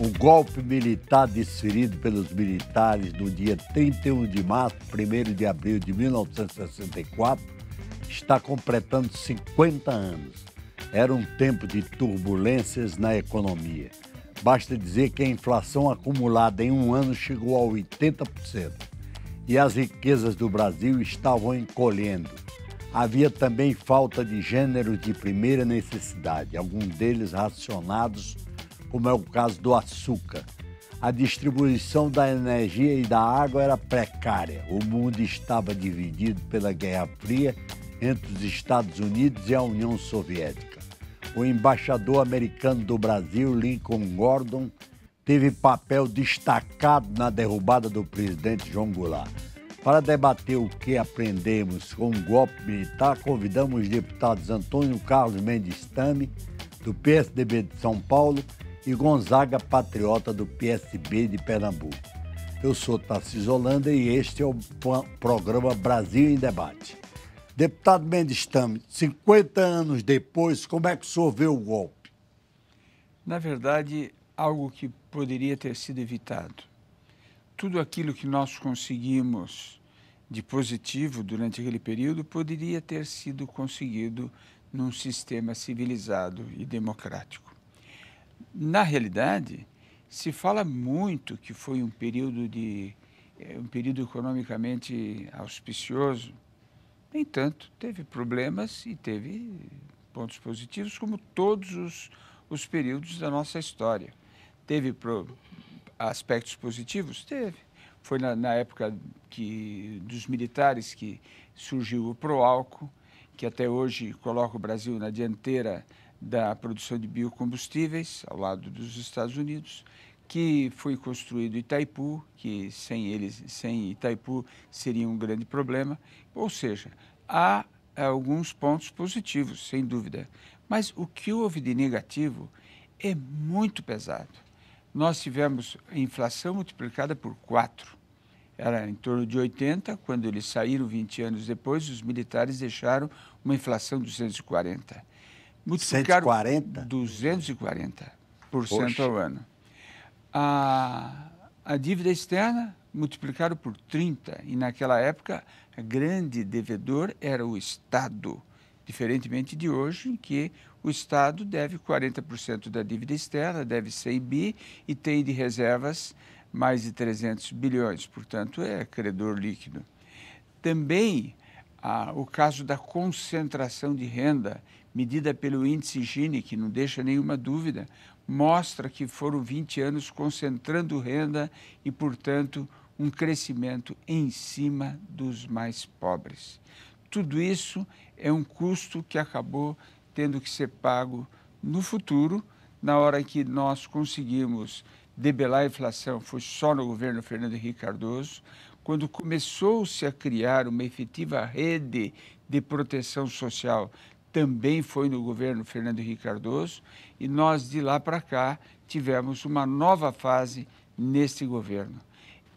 O golpe militar desferido pelos militares no dia 31 de março, 1º de abril de 1964, está completando 50 anos. Era um tempo de turbulências na economia. Basta dizer que a inflação acumulada em um ano chegou a 80% e as riquezas do Brasil estavam encolhendo. Havia também falta de gêneros de primeira necessidade, alguns deles racionados, como é o caso do açúcar. A distribuição da energia e da água era precária. O mundo estava dividido pela Guerra Fria entre os Estados Unidos e a União Soviética. O embaixador americano do Brasil, Lincoln Gordon, teve papel destacado na derrubada do presidente João Goulart. Para debater o que aprendemos com o golpe militar, convidamos os deputados Antônio Carlos Mendes Tame, do PSDB de São Paulo, e Gonzaga Patriota, do PSB de Pernambuco. Eu sou Tarcísio Holanda e este é o programa Brasil em Debate. Deputado Mendes Tame, 50 anos depois, como é que o senhor vê o golpe? Na verdade, algo que poderia ter sido evitado. Tudo aquilo que nós conseguimos de positivo durante aquele período poderia ter sido conseguido num sistema civilizado e democrático. Na realidade, se fala muito que foi um período economicamente auspicioso. Nem tanto, teve problemas e teve pontos positivos, como todos os períodos da nossa história. Teve aspectos positivos? Teve. Foi na época dos militares que surgiu o Proálcool, que até hoje coloca o Brasil na dianteira da produção de biocombustíveis, ao lado dos Estados Unidos, que foi construído Itaipu, que sem Itaipu seria um grande problema. Ou seja, há alguns pontos positivos, sem dúvida. Mas o que houve de negativo é muito pesado. Nós tivemos a inflação multiplicada por 4. Era em torno de 80, quando eles saíram 20 anos depois, os militares deixaram uma inflação de 240. Multiplicaram 140? 240% ao ano. A dívida externa multiplicaram por 30, e naquela época o grande devedor era o Estado, diferentemente de hoje, em que o Estado deve 40% da dívida externa, deve 100 bi e tem de reservas mais de 300 bilhões, portanto é credor líquido. Também o caso da concentração de renda, medida pelo índice Gini, que não deixa nenhuma dúvida, mostra que foram 20 anos concentrando renda e, portanto, um crescimento em cima dos mais pobres. Tudo isso é um custo que acabou tendo que ser pago no futuro, na hora que nós conseguimos debelar a inflação. Foi só no governo Fernando Henrique Cardoso, quando começou-se a criar uma efetiva rede de proteção social, também foi no governo Fernando Henrique Cardoso, e nós de lá para cá tivemos uma nova fase neste governo.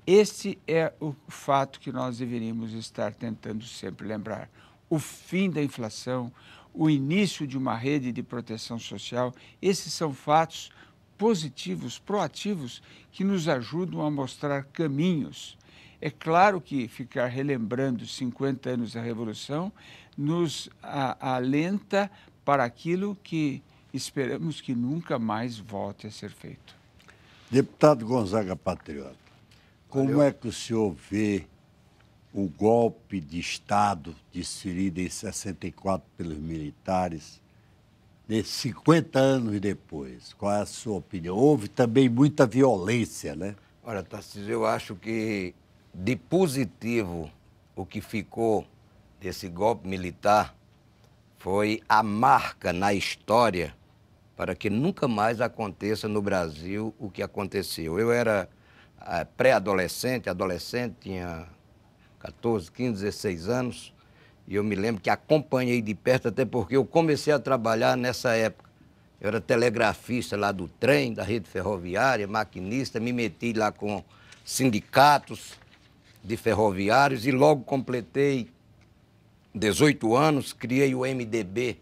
Este é o fato que nós deveríamos estar tentando sempre lembrar. O fim da inflação, o início de uma rede de proteção social, esses são fatos positivos, proativos, que nos ajudam a mostrar caminhos. É claro que ficar relembrando 50 anos da Revolução nos alenta para aquilo que esperamos que nunca mais volte a ser feito. Deputado Gonzaga Patriota, como é que o senhor vê o golpe de Estado desferido em 64 pelos militares, nesses 50 anos depois? Qual é a sua opinião? Houve também muita violência, né? Olha, Tarcísio, eu acho que de positivo o que ficou desse golpe militar foi a marca na história para que nunca mais aconteça no Brasil o que aconteceu. Eu era pré-adolescente, adolescente, tinha 14, 15, 16 anos, e eu me lembro que acompanhei de perto, até porque eu comecei a trabalhar nessa época. Eu era telegrafista lá do trem, da rede ferroviária, maquinista, me meti lá com sindicatos de ferroviários e logo completei 18 anos, criei o MDB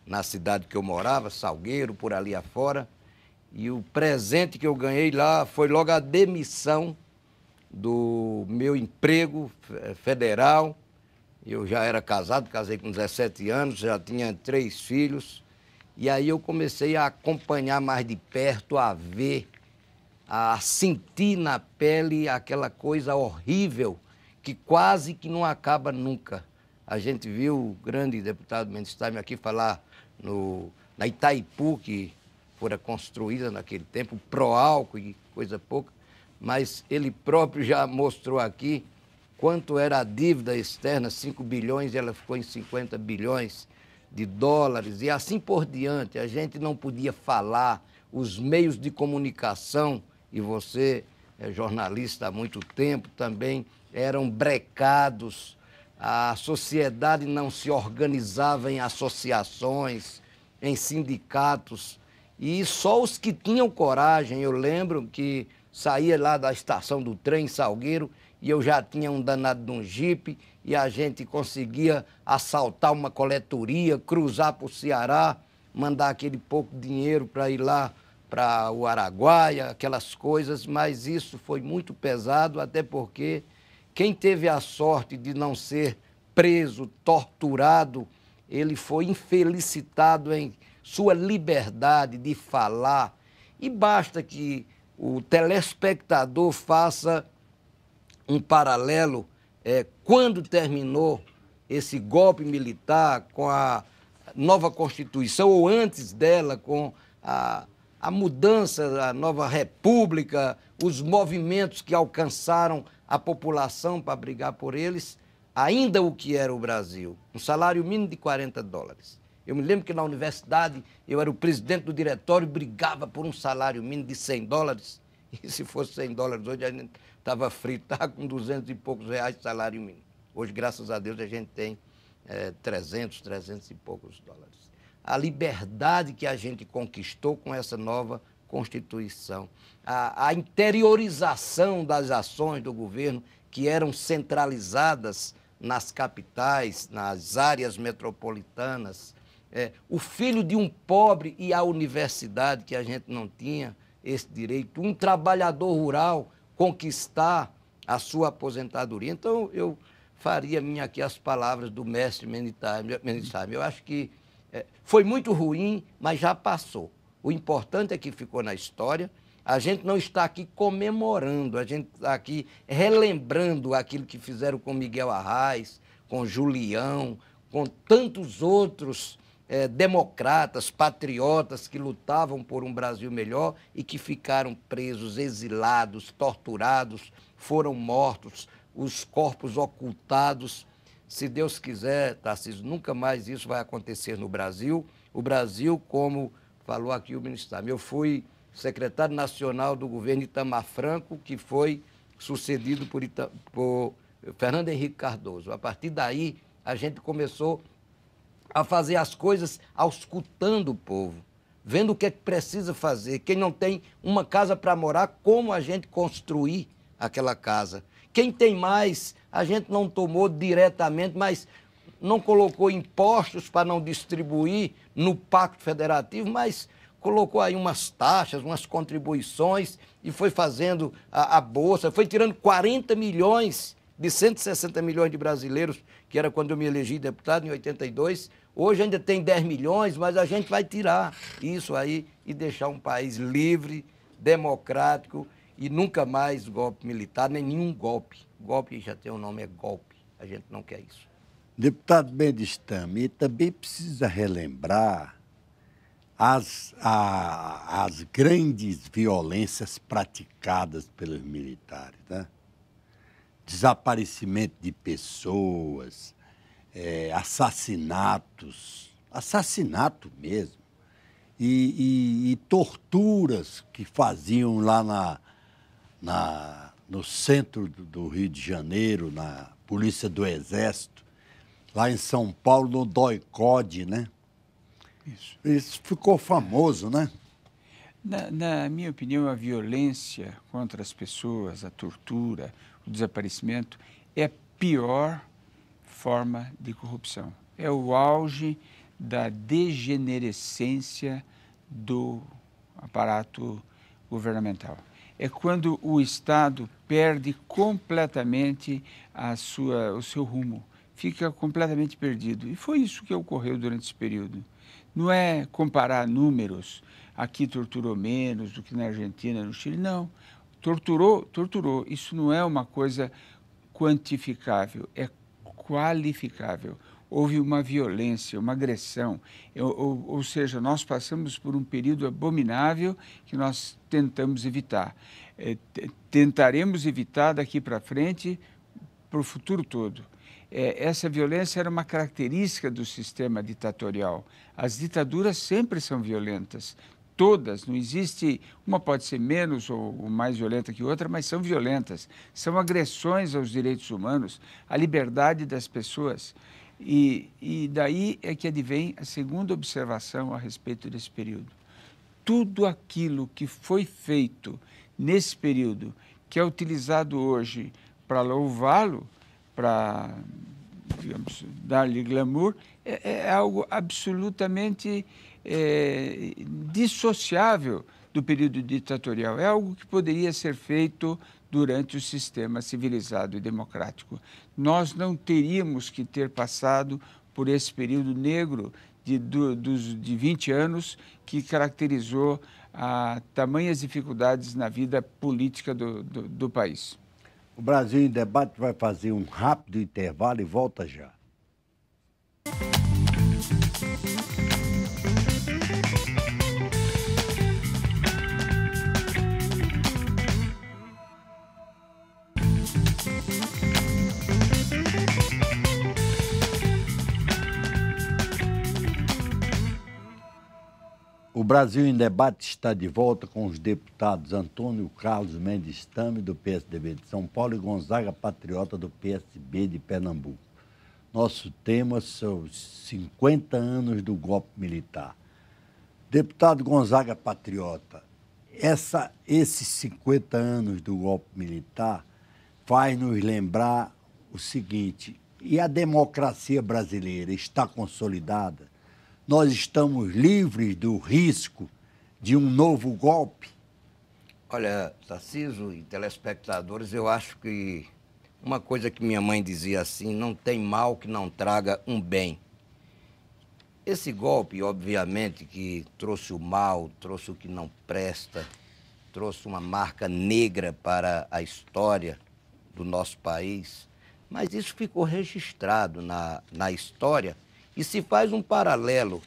na cidade que eu morava, Salgueiro, por ali afora, E o presente que eu ganhei lá foi logo a demissão do meu emprego federal. Eu já era casado, casei com 17 anos, já tinha 3 filhos. E aí eu comecei a acompanhar mais de perto, a ver, a sentir na pele aquela coisa horrível que quase que não acaba nunca. A gente viu o grande deputado Mendes Staime aqui falar na Itaipu, que fora construída naquele tempo, pró-álcool e coisa pouca, mas ele próprio já mostrou aqui quanto era a dívida externa, 5 bilhões, e ela ficou em 50 bilhões de dólares, e assim por diante. A gente não podia falar, os meios de comunicação, e você é jornalista há muito tempo, também eram brecados, a sociedade não se organizava em associações, em sindicatos, e só os que tinham coragem. Eu lembro que saía lá da estação do trem, Salgueiro, e eu já tinha um danado de um jipe, e a gente conseguia assaltar uma coletoria, cruzar para o Ceará, mandar aquele pouco dinheiro para ir lá para o Araguaia, aquelas coisas, mas isso foi muito pesado, até porque quem teve a sorte de não ser preso, torturado, ele foi infelicitado em sua liberdade de falar. E basta que o telespectador faça um paralelo quando terminou esse golpe militar com a nova Constituição, ou antes dela, com a mudança da nova República, os movimentos que alcançaram a população para brigar por eles, ainda o que era o Brasil, um salário mínimo de 40 dólares. Eu me lembro que na universidade eu era o presidente do diretório e brigava por um salário mínimo de 100 dólares. E se fosse 100 dólares hoje, a gente estava frito, estava com 200 e poucos reais de salário mínimo. Hoje, graças a Deus, a gente tem 300 e poucos dólares. A liberdade que a gente conquistou com essa nova Constituição, a interiorização das ações do governo, que eram centralizadas nas capitais, nas áreas metropolitanas, o filho de um pobre ir à universidade, que a gente não tinha esse direito, um trabalhador rural conquistar a sua aposentadoria. Então, eu faria minha aqui as palavras do mestre Mendes Staime. Eu acho que foi muito ruim, mas já passou. O importante é que ficou na história. A gente não está aqui comemorando, a gente está aqui relembrando aquilo que fizeram com Miguel Arraes, com Julião, com tantos outros democratas, patriotas que lutavam por um Brasil melhor e que ficaram presos, exilados, torturados, foram mortos, os corpos ocultados. Se Deus quiser, Tarcísio, nunca mais isso vai acontecer no Brasil. O Brasil, como falou aqui o ministro Staime, eu fui secretário nacional do governo Itamar Franco, que foi sucedido por Fernando Henrique Cardoso. A partir daí, a gente começou a fazer as coisas auscultando o povo, vendo o que é que precisa fazer. Quem não tem uma casa para morar, como a gente construir aquela casa. Quem tem mais, a gente não tomou diretamente, mas não colocou impostos para não distribuir no Pacto Federativo, mas colocou aí umas taxas, umas contribuições e foi fazendo a Bolsa, foi tirando 40 milhões de 160 milhões de brasileiros, que era quando eu me elegi deputado, em 82. Hoje ainda tem 10 milhões, mas a gente vai tirar isso aí e deixar um país livre, democrático e nunca mais golpe militar, nem nenhum golpe. Golpe já tem o nome, é golpe. A gente não quer isso. Deputado Mendes Staime, também precisa relembrar as grandes violências praticadas pelos militares, né? Desaparecimento de pessoas, assassinato mesmo, e torturas que faziam lá no centro do Rio de Janeiro, na Polícia do Exército, lá em São Paulo, no DOI-CODE, né? Isso ficou famoso, né? Na minha opinião, a violência contra as pessoas, a tortura, o desaparecimento, é a pior forma de corrupção. É o auge da degenerescência do aparato governamental. É quando o Estado perde completamente o seu rumo, fica completamente perdido. E foi isso que ocorreu durante esse período. Não é comparar números, aqui torturou menos do que na Argentina, no Chile, não. Torturou. Isso não é uma coisa quantificável, é qualificável. Houve uma violência, uma agressão, ou seja, nós passamos por um período abominável que nós tentamos evitar. Tentaremos evitar daqui para frente, para o futuro todo. Essa violência era uma característica do sistema ditatorial. As ditaduras sempre são violentas, todas, não existe, uma pode ser menos ou mais violenta que outra, mas são violentas, são agressões aos direitos humanos, à liberdade das pessoas. E daí é que advém a segunda observação a respeito desse período. Tudo aquilo que foi feito nesse período, que é utilizado hoje para louvá-lo, para, digamos, dar-lhe glamour, é algo absolutamente dissociável do período ditatorial. É algo que poderia ser feito durante o sistema civilizado e democrático. Nós não teríamos que ter passado por esse período negro de 20 anos que caracterizou tamanhas dificuldades na vida política do país. O Brasil em Debate vai fazer um rápido intervalo e volta já. O Brasil em Debate está de volta com os deputados Antônio Carlos Mendes Tame, do PSDB de São Paulo, e Gonzaga Patriota, do PSB de Pernambuco. Nosso tema são os 50 anos do golpe militar. Deputado Gonzaga Patriota, esses 50 anos do golpe militar faz nos lembrar o seguinte: e a democracia brasileira está consolidada? Nós estamos livres do risco de um novo golpe? Olha, Tarcísio e telespectadores, eu acho que uma coisa que minha mãe dizia assim: não tem mal que não traga um bem. Esse golpe, obviamente, que trouxe o mal, trouxe o que não presta, trouxe uma marca negra para a história do nosso país, mas isso ficou registrado na história. E se faz um paralelo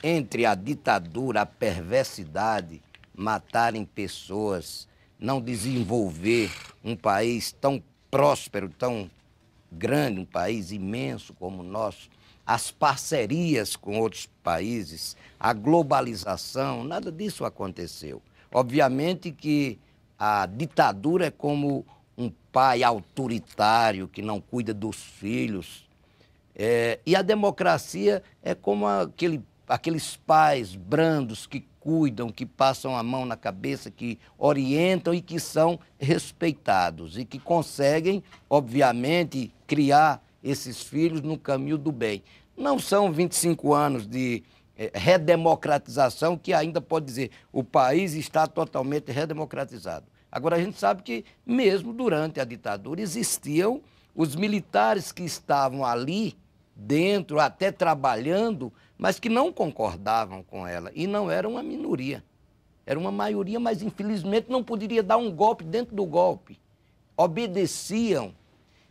entre a ditadura, a perversidade, matarem pessoas, não desenvolver um país tão próspero, tão grande, um país imenso como o nosso, as parcerias com outros países, a globalização, nada disso aconteceu. Obviamente que a ditadura é como um pai autoritário que não cuida dos filhos. E a democracia é como aqueles pais brandos que cuidam, que passam a mão na cabeça, que orientam e que são respeitados e que conseguem, obviamente, criar esses filhos no caminho do bem. Não são 25 anos de redemocratização que ainda pode dizer o país está totalmente redemocratizado. Agora, a gente sabe que mesmo durante a ditadura existiam os militares que estavam ali dentro, até trabalhando, mas que não concordavam com ela. E não era uma minoria, era uma maioria, mas infelizmente não poderia dar um golpe dentro do golpe. Obedeciam.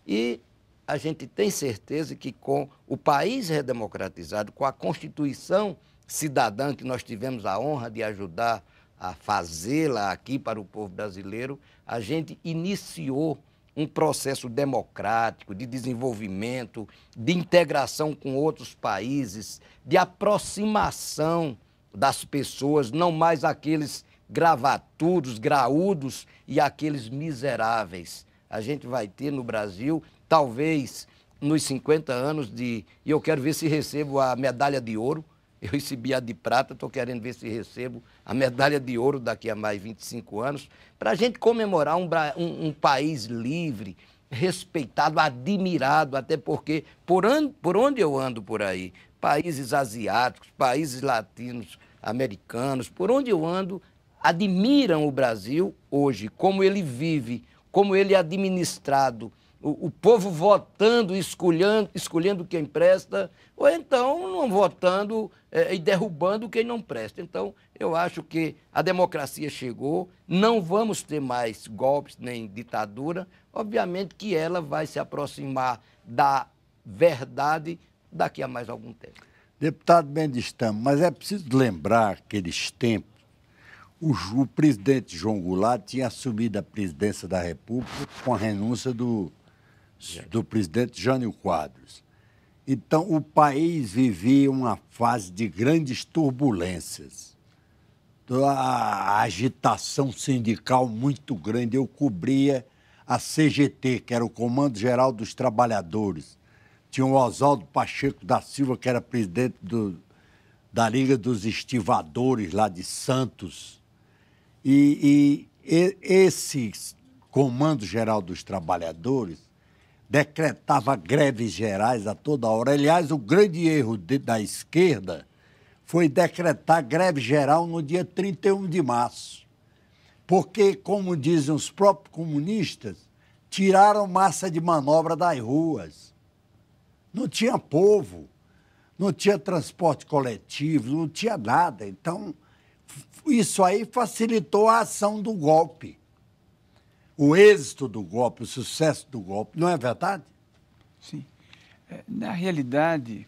E a gente tem certeza que com o país redemocratizado, com a Constituição cidadã que nós tivemos a honra de ajudar a fazê-la aqui para o povo brasileiro, a gente iniciou um processo democrático, de desenvolvimento, de integração com outros países, de aproximação das pessoas, não mais aqueles gravatudos, graúdos e aqueles miseráveis. A gente vai ter no Brasil, talvez nos 50 anos e eu quero ver se recebo a medalha de ouro. Eu recebi a de prata, estou querendo ver se recebo a medalha de ouro daqui a mais 25 anos, para a gente comemorar um país livre, respeitado, admirado, até porque por onde eu ando por aí, países asiáticos, países latinos, americanos, por onde eu ando, admiram o Brasil hoje, como ele vive, como ele é administrado, o povo votando, escolhendo quem presta, ou então não votando e derrubando quem não presta. Então, eu acho que a democracia chegou, não vamos ter mais golpes nem ditadura, obviamente que ela vai se aproximar da verdade daqui a mais algum tempo. Deputado Mendes Tamo, mas é preciso lembrar aqueles tempos. O presidente João Goulart tinha assumido a presidência da República com a renúncia do presidente Jânio Quadros. Então, o país vivia uma fase de grandes turbulências. A agitação sindical muito grande. Eu cobria a CGT, que era o Comando Geral dos Trabalhadores. Tinha o Oswaldo Pacheco da Silva, que era presidente da Liga dos Estivadores, lá de Santos. E esse Comando Geral dos Trabalhadores decretava greves gerais a toda hora. Aliás, o grande erro da esquerda foi decretar greve geral no dia 31 de março. Porque, como dizem os próprios comunistas, tiraram massa de manobra das ruas. Não tinha povo, não tinha transporte coletivo, não tinha nada. Então, isso aí facilitou a ação do golpe. O êxito do golpe, o sucesso do golpe, não é verdade? Sim. Na realidade,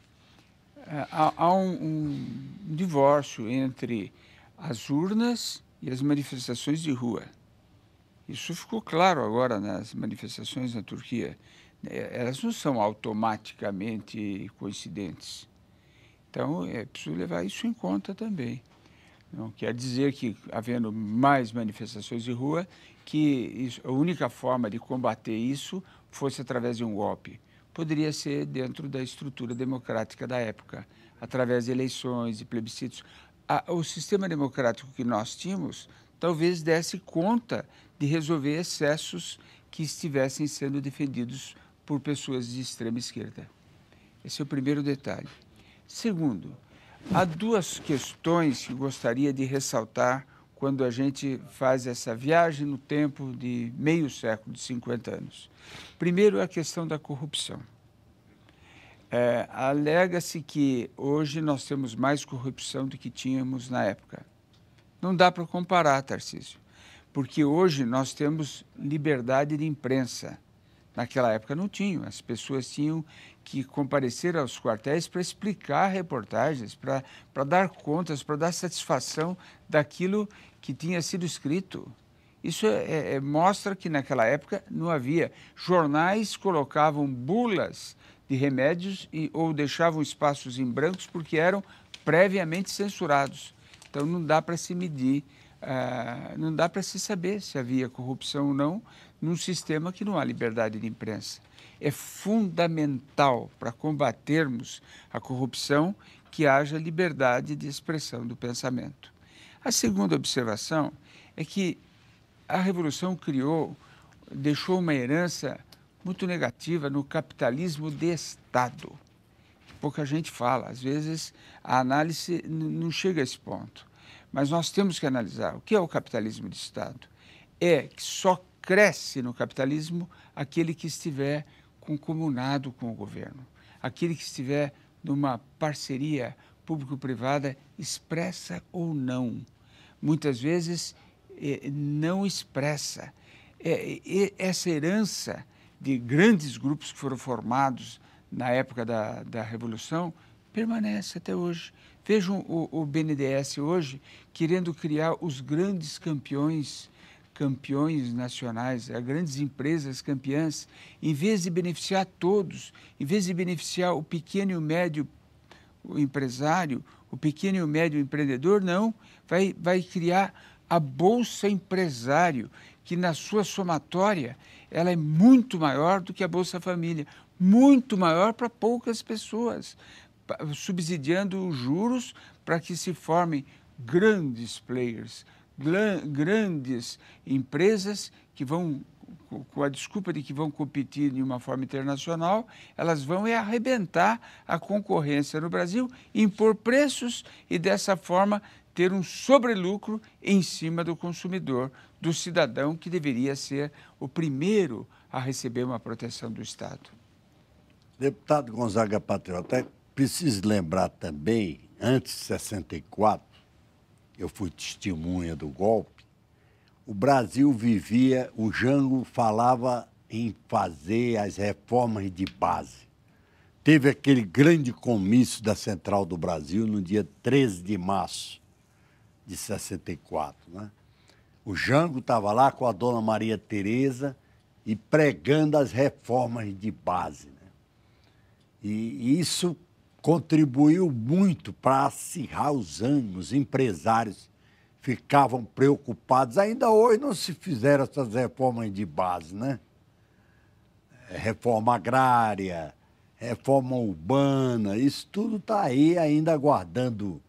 há um divórcio entre as urnas e as manifestações de rua. Isso ficou claro agora nas manifestações na Turquia. Elas não são automaticamente coincidentes. Então, é preciso levar isso em conta também. Não quer dizer que, havendo mais manifestações de rua, que a única forma de combater isso fosse através de um golpe. Poderia ser dentro da estrutura democrática da época, através de eleições e plebiscitos. O sistema democrático que nós tínhamos talvez desse conta de resolver excessos que estivessem sendo defendidos por pessoas de extrema esquerda. Esse é o primeiro detalhe. Segundo, há duas questões que gostaria de ressaltar quando a gente faz essa viagem no tempo de meio século, de 50 anos. Primeiro, a questão da corrupção. Alega-se que hoje nós temos mais corrupção do que tínhamos na época. Não dá para comparar, Tarcísio, porque hoje nós temos liberdade de imprensa. Naquela época não tinham, as pessoas tinham que comparecer aos quartéis para explicar reportagens, para dar contas, para dar satisfação daquilo que tinha sido escrito. Isso mostra que naquela época não havia. Jornais colocavam bulas de remédios ou deixavam espaços em brancos porque eram previamente censurados. Então não dá para se medir, não dá para se saber se havia corrupção ou não num sistema que não há liberdade de imprensa. É fundamental para combatermos a corrupção que haja liberdade de expressão do pensamento. A segunda observação é que a Revolução deixou uma herança muito negativa no capitalismo de Estado. Pouca gente fala, às vezes a análise não chega a esse ponto. Mas nós temos que analisar o que é o capitalismo de Estado. É que só cresce no capitalismo aquele que estiver concomunado com o governo, aquele que estiver numa parceria público-privada, expressa ou não. Muitas vezes não expressa. Essa herança de grandes grupos que foram formados na época da Revolução permanece até hoje. Vejam o BNDES hoje querendo criar os grandes campeões nacionais, as grandes empresas campeãs, em vez de beneficiar todos, em vez de beneficiar o pequeno e o médio empresário, o pequeno e o médio empreendedor, não, vai criar a Bolsa Empresário, que na sua somatória ela é muito maior do que a Bolsa Família, muito maior para poucas pessoas, subsidiando os juros para que se formem grandes players, grandes empresas que vão com a desculpa de que vão competir de uma forma internacional, elas vão arrebentar a concorrência no Brasil, impor preços e, dessa forma, ter um sobrelucro em cima do consumidor, do cidadão que deveria ser o primeiro a receber uma proteção do Estado. Deputado Gonzaga Patriota, preciso lembrar também, antes de 64, eu fui testemunha do golpe, o Brasil vivia, o Jango falava em fazer as reformas de base. Teve aquele grande comício da Central do Brasil no dia 13 de março de 64, né? O Jango estava lá com a dona Maria Tereza e pregando as reformas de base, né? E isso contribuiu muito para acirrar os ânimos. Os empresários ficavam preocupados. Ainda hoje não se fizeram essas reformas de base, né? Reforma agrária, reforma urbana, isso tudo está aí ainda aguardando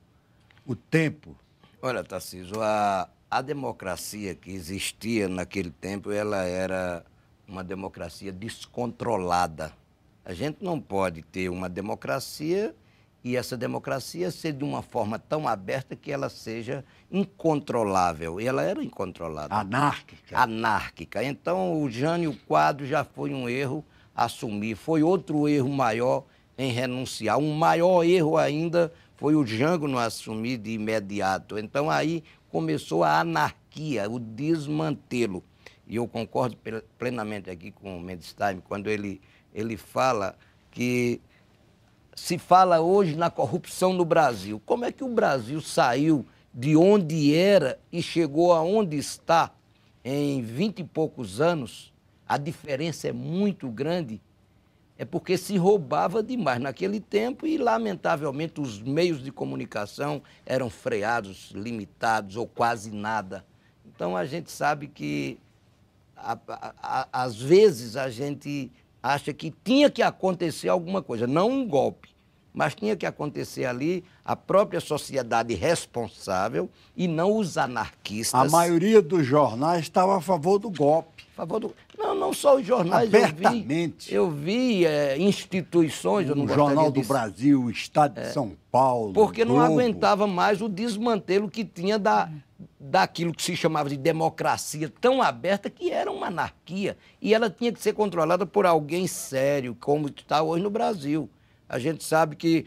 o tempo. Olha, Tarcísio, a democracia que existia naquele tempo, ela era uma democracia descontrolada. A gente não pode ter uma democracia e essa democracia ser de uma forma tão aberta que ela seja incontrolável. E ela era incontrolável. Anárquica. Anárquica. Então, o Jânio Quadros já foi um erro assumir. Foi outro erro maior em renunciar. Um maior erro ainda foi o Jango não assumir de imediato. Então, aí começou a anarquia, o desmantelo. E eu concordo plenamente aqui com o Mendes Time, quando ele fala que se fala hoje na corrupção no Brasil. Como é que o Brasil saiu de onde era e chegou aonde está em 20 e poucos anos? A diferença é muito grande. É porque se roubava demais naquele tempo e, lamentavelmente, os meios de comunicação eram freados, limitados ou quase nada. Então, a gente sabe que, às vezes, a gente acha que tinha que acontecer alguma coisa, não um golpe, mas tinha que acontecer ali a própria sociedade responsável e não os anarquistas. A maioria dos jornais estava a favor do golpe. Não só os jornais. Abertamente. Eu vi instituições, eu não gostaria disso. O Jornal do disso. Brasil, o Estado de São Paulo, porque não Globo. aguentava mais o desmantelo que tinha daquilo que se chamava de democracia tão aberta que era uma anarquia. E ela tinha que ser controlada por alguém sério, como está hoje no Brasil. A gente sabe que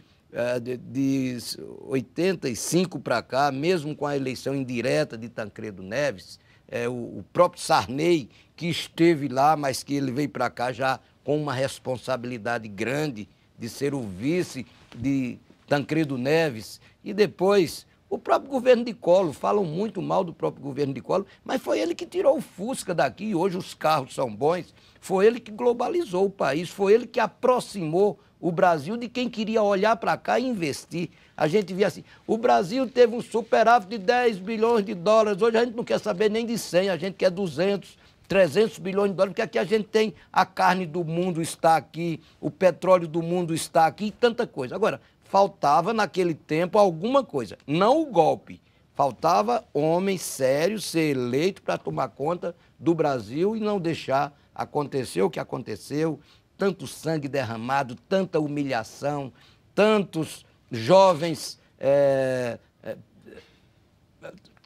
de 85 para cá, mesmo com a eleição indireta de Tancredo Neves, o próprio Sarney, que esteve lá, mas que ele veio para cá já com uma responsabilidade grande de ser o vice de Tancredo Neves, e depois o próprio governo de Collor, falam muito mal do próprio governo de Collor, mas foi ele que tirou o Fusca daqui, e hoje os carros são bons, foi ele que globalizou o país, foi ele que aproximou o Brasil de quem queria olhar para cá e investir. A gente via assim, o Brasil teve um superávit de 10 bilhões de dólares, hoje a gente não quer saber nem de 100, a gente quer 200, 300 bilhões de dólares, porque aqui a gente tem a carne do mundo está aqui, o petróleo do mundo está aqui e tanta coisa. Agora, faltava naquele tempo alguma coisa, não o golpe. Faltava homem sério ser eleito para tomar conta do Brasil e não deixar acontecer o que aconteceu, tanto sangue derramado, tanta humilhação, tantos jovens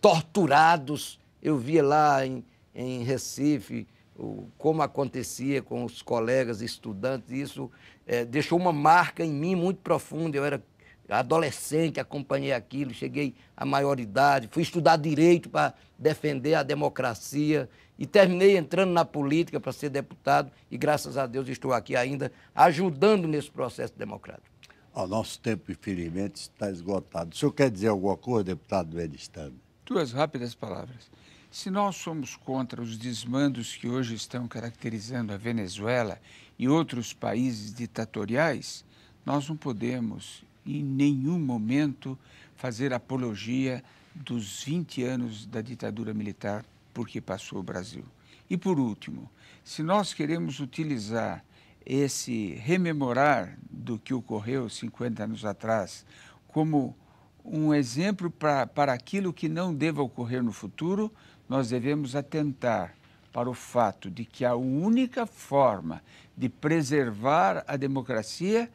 torturados. Eu via lá em Recife como acontecia com os colegas estudantes, isso deixou uma marca em mim muito profunda. Eu era adolescente, acompanhei aquilo, cheguei à maioridade, fui estudar direito para defender a democracia e terminei entrando na política para ser deputado e, graças a Deus, estou aqui ainda ajudando nesse processo democrático. O nosso tempo, infelizmente, está esgotado. O senhor quer dizer alguma coisa, deputado Edistano? 2 rápidas palavras. Se nós somos contra os desmandos que hoje estão caracterizando a Venezuela e outros países ditatoriais, nós não podemos, em nenhum momento, fazer apologia dos 20 anos da ditadura militar por que passou o Brasil. E, por último, se nós queremos utilizar esse rememorar do que ocorreu 50 anos atrás como um exemplo para aquilo que não deva ocorrer no futuro, nós devemos atentar para o fato de que a única forma de preservar a democracia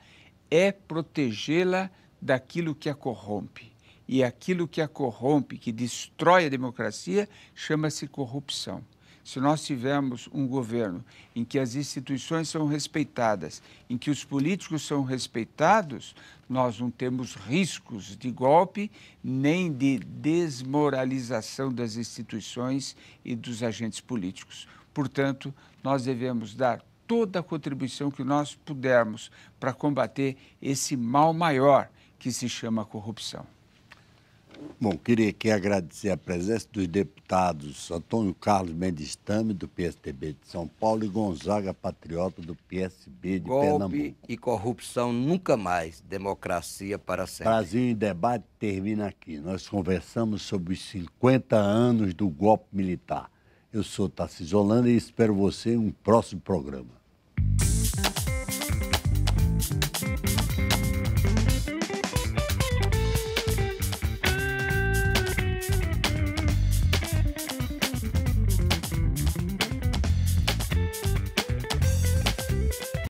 é protegê-la daquilo que a corrompe. E aquilo que a corrompe, que destrói a democracia, chama-se corrupção. Se nós tivermos um governo em que as instituições são respeitadas, em que os políticos são respeitados, nós não temos riscos de golpe nem de desmoralização das instituições e dos agentes políticos. Portanto, nós devemos dar toda a contribuição que nós pudermos para combater esse mal maior que se chama corrupção. Bom, queria aqui agradecer a presença dos deputados Antônio Carlos Mendes Tame, do PSDB de São Paulo, e Gonzaga Patriota, do PSB de Pernambuco. Golpe e corrupção nunca mais, democracia para sempre. Brasil em Debate termina aqui. Nós conversamos sobre os 50 anos do golpe militar. Eu sou Tarcísio Holanda e espero você em um próximo programa.